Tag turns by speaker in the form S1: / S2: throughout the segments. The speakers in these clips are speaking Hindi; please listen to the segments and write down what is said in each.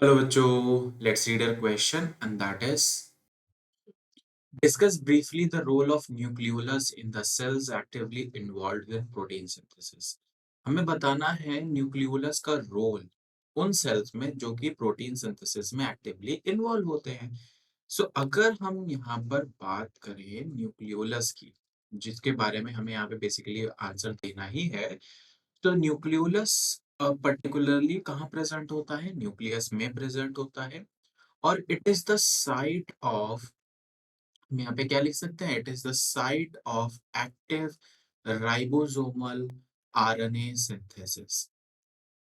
S1: Hello बच्चों, let's read a question and that is discuss briefly the role of nucleolus in the cells actively involved in protein synthesis. हमें बताना है न्यूक्लियोलस का रोल उन सेल्स में जो कि प्रोटीन सिंथेसिस में एक्टिवली इन्वॉल्व होते हैं। अगर हम यहाँ पर बात करें न्यूक्लियोलस की, जिसके बारे में हमें यहाँ पे बेसिकली आंसर देना ही है, तो न्यूक्लियोलस पर्टिकुलरली कहाँ प्रेजेंट होता है? न्यूक्लियस में प्रेजेंट होता है और it is the site of, हम यहाँ पे क्या लिख सकते हैं? It is the site of active ribosomal RNA synthesis.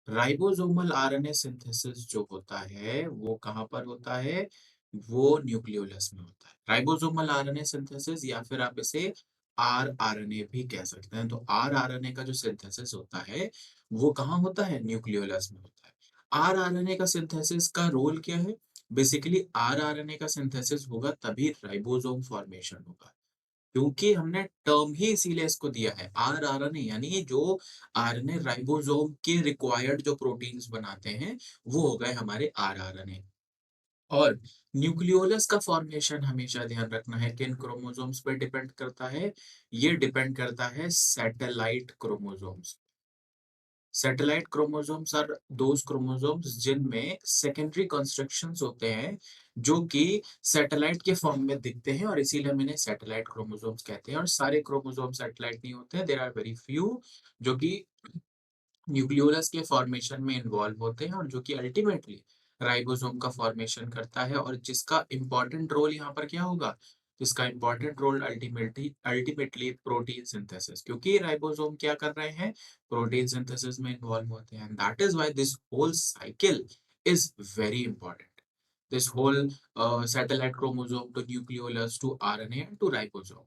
S1: Ribosomal RNA synthesis जो होता है वो कहाँ पर होता है? वो न्यूक्लियोलस में होता है। राइबोसोमल आरएनए सिंथेसिस या फिर आप इसे आर आरएनए भी कह सकते हैं। तो आर आरएनए का जो सिंथेसिस होता है वो कहाँ होता है? न्यूक्लियोलस में होता है। आर आरएनए का सिंथेसिस का रोल क्या है? बेसिकली आर आरएनए का सिंथेसिस होगा तभी राइबोसोम फॉर्मेशन होगा, क्योंकि हमने टर्म ही इसीलिए इसको दिया है आर आरएनए, यानी जो आरएनए राइबोसोम के रिक्वायर्ड जो प्रोटीन्स बनाते हैं वो हो गए हमारे आर आरएनए। और न्यूक्लियोलस का फॉर्मेशन हमेशा ध्यान रखना है किन क्रोमोसोम्स पर डिपेंड करता है? ये डिपेंड करता है satellite chromosomes. Satellite chromosomes are those chromosomes जिनमें सेकेंडरी कंस्ट्रक्शंस होते हैं जो कि सैटेलाइट के फॉर्म में दिखते हैं, और इसीलिए हम इन्हें सैटेलाइट क्रोमोसोम्स कहते हैं। और सारे क्रोमोसोम सैटेलाइट नहीं होते हैं, देयर आर वेरी फ्यू जो कि न्यूक्लियोलस के फॉर्मेशन में इन्वॉल्व होते हैं और जो कि अल्टीमेटली राइबोसोम का फॉर्मेशन करता है, और जिसका इंपॉर्टेंट रोल यहाँ पर क्या होगा? जिसका important role ultimately ultimately protein synthesis, क्योंकि राइबोसोम क्या कर रहे हैं? प्रोटीन सिंथेसिस में इन्वॉल्व होते हैं। That is why this whole cycle is very important. This whole satellite chromosome to nucleolus to RNA and to ribosome।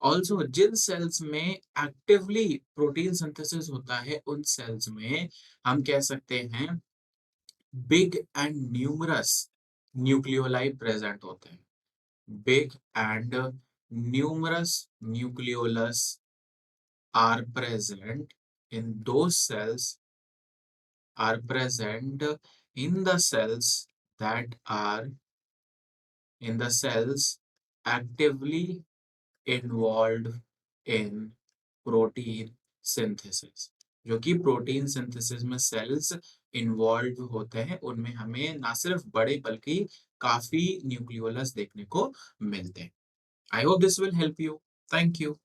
S1: Also जिन सेल्स में एक्टिवली प्रोटीन सिंथेसिस होता है उन सेल्स में हम कह सकते हैं big and numerous nucleoli present होते हैं। Big and numerous nucleolus are present in those cells are present in the cells that are in the cells actively involved in protein synthesis. जो कि प्रोटीन सिंथेसिस में सेल्स इन्वॉल्व होते हैं उनमें हमें ना सिर्फ बड़े बल्कि काफी न्यूक्लियोलस देखने को मिलते हैं। I hope this will help you. Thank you.